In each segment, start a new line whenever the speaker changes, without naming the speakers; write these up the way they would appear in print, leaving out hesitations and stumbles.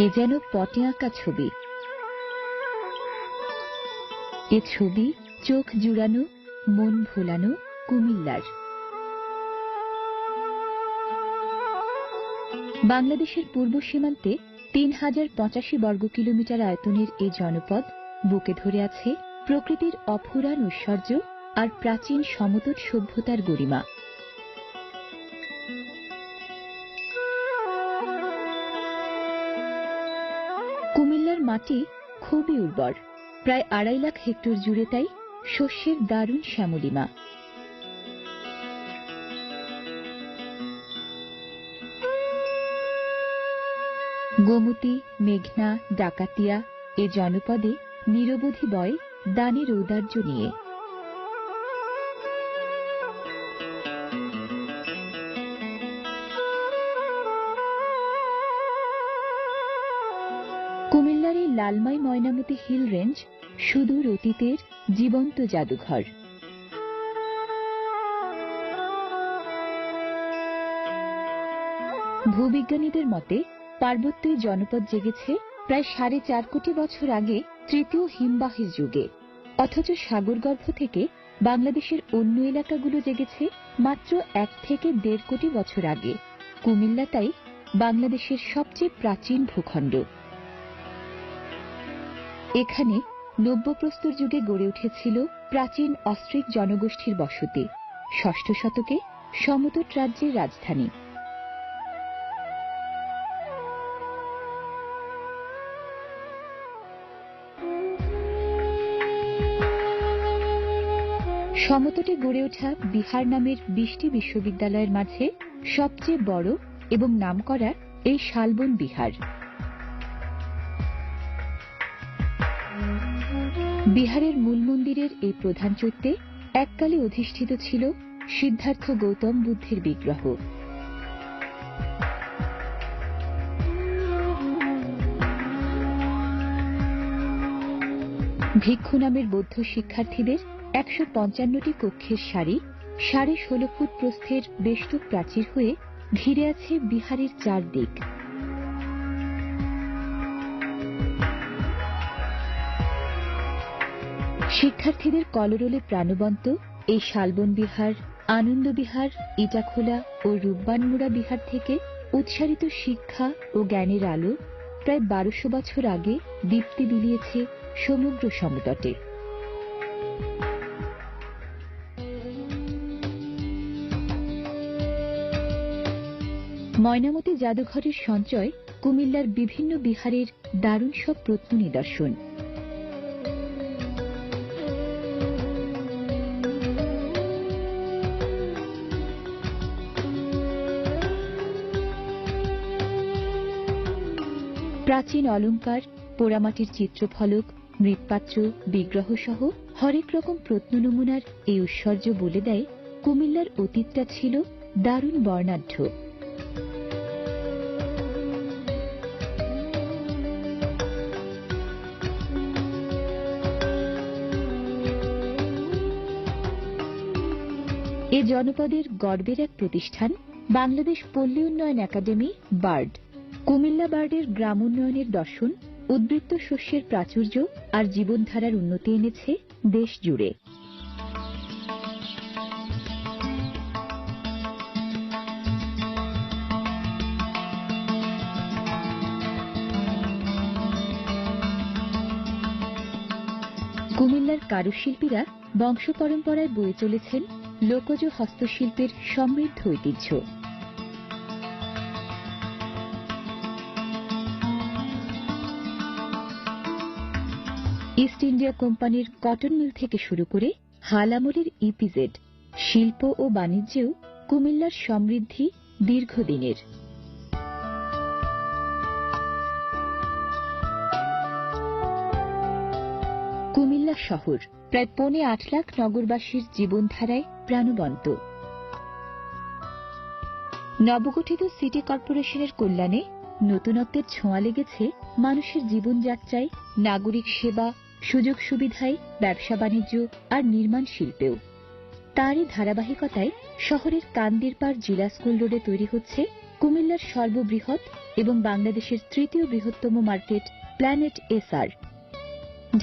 এ যেন পটে আঁকা ছবি। এ ছবি চোখ জুড়ানো, মন ভোলানো কুমিল্লার। বাংলাদেশের পূর্ব সীমান্তে ৩,০৮৫ বর্গ কিলোমিটার আয়তনের এই জনপদ বুকে ধরে আছে প্রকৃতির অফুরান ঐশ্বর্য আর প্রাচীন সমতট সভ্যতার গরিমা। কুমিল্লার মাটি খুবই উর্বর, প্রায় ২.৫ লাখ হেক্টর জুড়ে তাই শস্যের দারুণ শ্যামলিমা। গোমতী, মেঘনা, ডাকাতিয়া এ জনপদে নিরবধি বয় দানের ঔদার্য নিয়ে। কুমিল্লার এই লালমাই ময়নামতি হিল রেঞ্জ সুদূর অতীতের জীবন্ত জাদুঘর। ভূবিজ্ঞানীদের মতে পার্বত্য জনপদ জেগেছে প্রায় ৪.৫ কোটি বছর আগে তৃতীয় হিমবাহের যুগে, অথচ সাগরগর্ভ থেকে বাংলাদেশের অন্য এলাকাগুলো জেগেছে মাত্র ১ থেকে ১.৫ কোটি বছর আগে। কুমিল্লা তাই বাংলাদেশের সবচেয়ে প্রাচীন ভূখণ্ড। এখানে নব্যপ্রস্তর যুগে গড়ে উঠেছিল প্রাচীন অস্ট্রিক জনগোষ্ঠীর বসতি, ষষ্ঠ শতকে সমতট রাজ্যের রাজধানী। সমতটে গড়ে ওঠা বিহার নামের ২০টি বিশ্ববিদ্যালয়ের মাঝে সবচেয়ে বড় এবং নামকরা এই শালবন বিহার। বিহারের মূল মন্দিরের এই প্রধান চৈত্যে এককালে অধিষ্ঠিত ছিল সিদ্ধার্থ গৌতম বুদ্ধের বিগ্রহ। ভিক্ষু নামের বৌদ্ধ শিক্ষার্থীদের ১৫৫টি কক্ষের সারি ১৬.৫ ফুট প্রস্থের বেষ্টক প্রাচীর হয়ে ঘিরে আছে বিহারের চারদিক। শিক্ষার্থীদের কলরোলে প্রাণবন্ত এই শালবন বিহার, আনন্দ বিহার, ইটাখোলা ও রূপবানমুড়া বিহার থেকে উৎসারিত শিক্ষা ও জ্ঞানের আলো প্রায় ১২০০ বছর আগে দীপ্তি বিলিয়েছে সমগ্র সমতটে। ময়নামতি জাদুঘরের সঞ্চয় কুমিল্লার বিভিন্ন বিহারের দারুণ সব প্রত্ন নিদর্শন। প্রাচীন অলঙ্কার, পোড়ামাটির চিত্রফলক, মৃৎপাত্র, বিগ্রহ সহ হরেক রকম প্রত্ন নমুনার এই ঐশ্বর্য বলে দেয় কুমিল্লার অতীতটা ছিল দারুণ বর্ণাঢ্য। এ জনপদের গর্বের এক প্রতিষ্ঠান বাংলাদেশ পল্লী উন্নয়ন একাডেমি বার্ড। কুমিল্লা বার্ডের গ্রাম উন্নয়নের দর্শন উদ্বৃত্ত শস্যের প্রাচুর্য আর জীবনধারার উন্নতি এনেছে দেশ জুড়ে। কুমিল্লার কারুশিল্পীরা বংশ পরম্পরায় বয়ে চলেছেন লোকজ হস্তশিল্পের সমৃদ্ধ ঐতিহ্য। ইস্ট ইন্ডিয়া কোম্পানির কটন মিল থেকে শুরু করে হাল আমলের ইপিজেড, শিল্প ও বাণিজ্যেও কুমিল্লার সমৃদ্ধি দীর্ঘদিনের। কুমিল্লা শহর প্রায় ৮.৫ লাখ নগরবাসীর জীবনধারায় প্রাণবন্ত। নবগঠিত সিটি কর্পোরেশনের কল্যাণে নতুনত্বের ছোঁয়া লেগেছে মানুষের জীবনযাত্রায়, নাগরিক সেবা, সুযোগ সুবিধায়, ব্যবসা বাণিজ্য আর নির্মাণ শিল্পেও। তারই ধারাবাহিকতায় শহরের কান্দিরপাড় জিলা স্কুল রোডে তৈরি হচ্ছে কুমিল্লার সর্ববৃহৎ এবং বাংলাদেশের তৃতীয় বৃহত্তম মার্কেট প্ল্যানেট এসআর।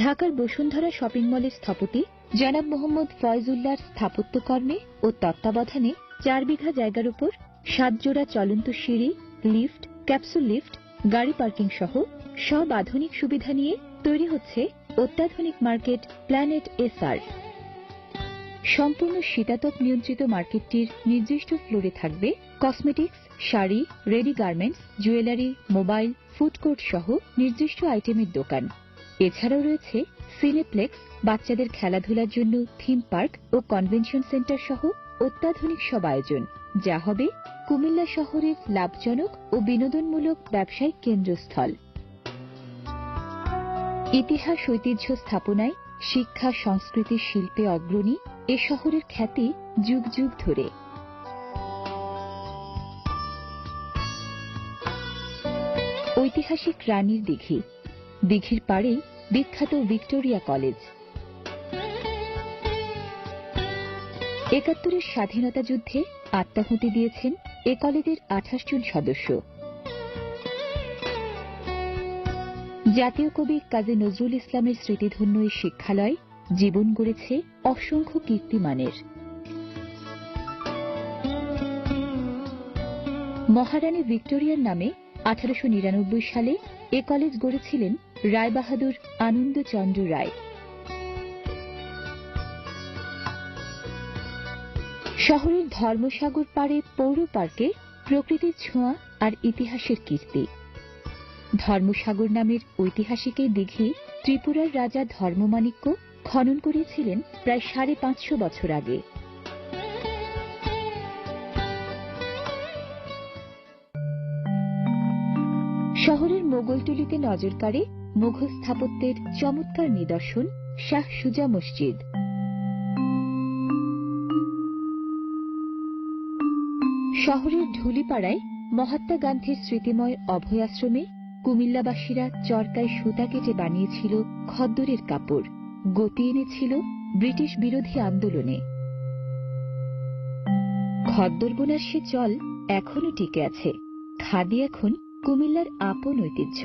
ঢাকার বসুন্ধরা শপিং মলের স্থপতি জনাব মোহাম্মদ ফয়জুল্লাহর স্থাপত্যকর্মে ও তত্ত্বাবধানে 4 বিঘা জায়গার উপর 7 জোড়া চলন্ত সিঁড়ি, লিফট, ক্যাপসুল লিফট, গাড়ি পার্কিং সহ সব আধুনিক সুবিধা নিয়ে তৈরি হচ্ছে অত্যাধুনিক মার্কেট প্ল্যানেট এসআর। সম্পূর্ণ শীতাতপ নিয়ন্ত্রিত মার্কেটটির নির্দিষ্ট ফ্লোরে থাকবে cosmetics, sari, ready garments, jewellery, mobile, food court সহ নির্দিষ্ট আইটেমের দোকান। এছাড়াও রয়েছে সিনেপ্লেক্স, বাচ্চাদের খেলাধুলার জন্য থিম পার্ক ও কনভেনশন সেন্টার সহ অত্যাধুনিক সব আয়োজন, যা হবে কুমিল্লা শহরের লাভজনক ও বিনোদনমূলক ব্যবসায়িক কেন্দ্রস্থল। ইতিহাস ঐতিহ্য স্থাপনায়, শিক্ষা, সংস্কৃতি, শিল্পে অগ্রণী এ শহরের খ্যাতি যুগ যুগ ধরে। ঐতিহাসিক রানীর দিঘি, দিঘির পাড়েই বিখ্যাত ভিক্টোরিয়া কলেজ। ৭১-এর স্বাধীনতা যুদ্ধে আত্মাহুতি দিয়েছেন এ কলেজের ২৮ জন সদস্য। জাতীয় কবি কাজী নজরুল ইসলামের স্মৃতিধন্য এই শিক্ষালয় জীবন গড়েছে অসংখ্য কীর্তিমানের। মহারানী ভিক্টোরিয়ার নামে ১৮৯৯ সালে এ কলেজ গড়েছিলেন রায়বাহাদুর আনন্দচন্দ্র রায়। শহরের ধর্মসাগর পাড়ে পৌর পার্কে প্রকৃতির ছোঁয়া আর ইতিহাসের কীর্তি। ধর্মসাগর নামের ঐতিহাসিক এই দিঘি ত্রিপুরার রাজা ধর্মমাণিক্য খনন করেছিলেন প্রায় ৫৫০ বছর আগে। শহরের মোগলটুলিতে নজর কাড়ে মুঘল স্থাপত্যের চমৎকার নিদর্শন শাহ সুজা মসজিদ। শহরের ঢুলিপাড়ায় মহাত্মা গান্ধীর স্মৃতিময় অভয় আশ্রমে কুমিল্লাবাসীরা চরকায় সুতা কেটে বানিয়েছিল খদ্দরের কাপড়, গতি এনেছিল ব্রিটিশ বিরোধী আন্দোলনে। খদ্দর বোনার সে চল এখনো টিকে আছে। খাদি এখন কুমিল্লার আপন ঐতিহ্য।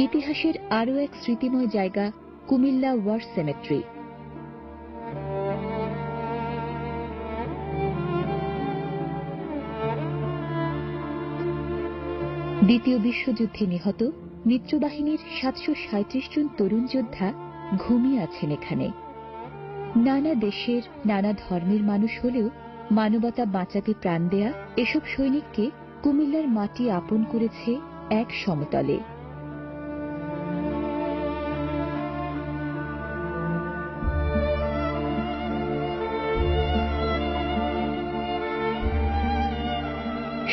ইতিহাসের আরও এক স্মৃতিময় জায়গা কুমিল্লা ওয়ার সেমেট্রি। দ্বিতীয় বিশ্বযুদ্ধে নিহত মিত্রবাহিনীর ৭৩৭ জন তরুণ যোদ্ধা ঘুমিয়ে আছেন এখানে। নানা দেশের, নানা ধর্মের মানুষ হলেও মানবতা বাঁচাতে প্রাণ দেয়া এসব সৈনিককে কুমিল্লার মাটি আপন করেছে এক সমতলে।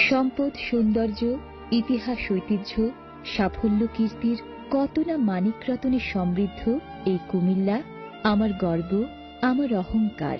সম্পদ, সৌন্দর্য, ইতিহাস, ঐতিহ্য, সাফল্য, কীর্তির কত না মানিক রতনে সমৃদ্ধ এই কুমিল্লা আমার গর্ব, আমার অহংকার।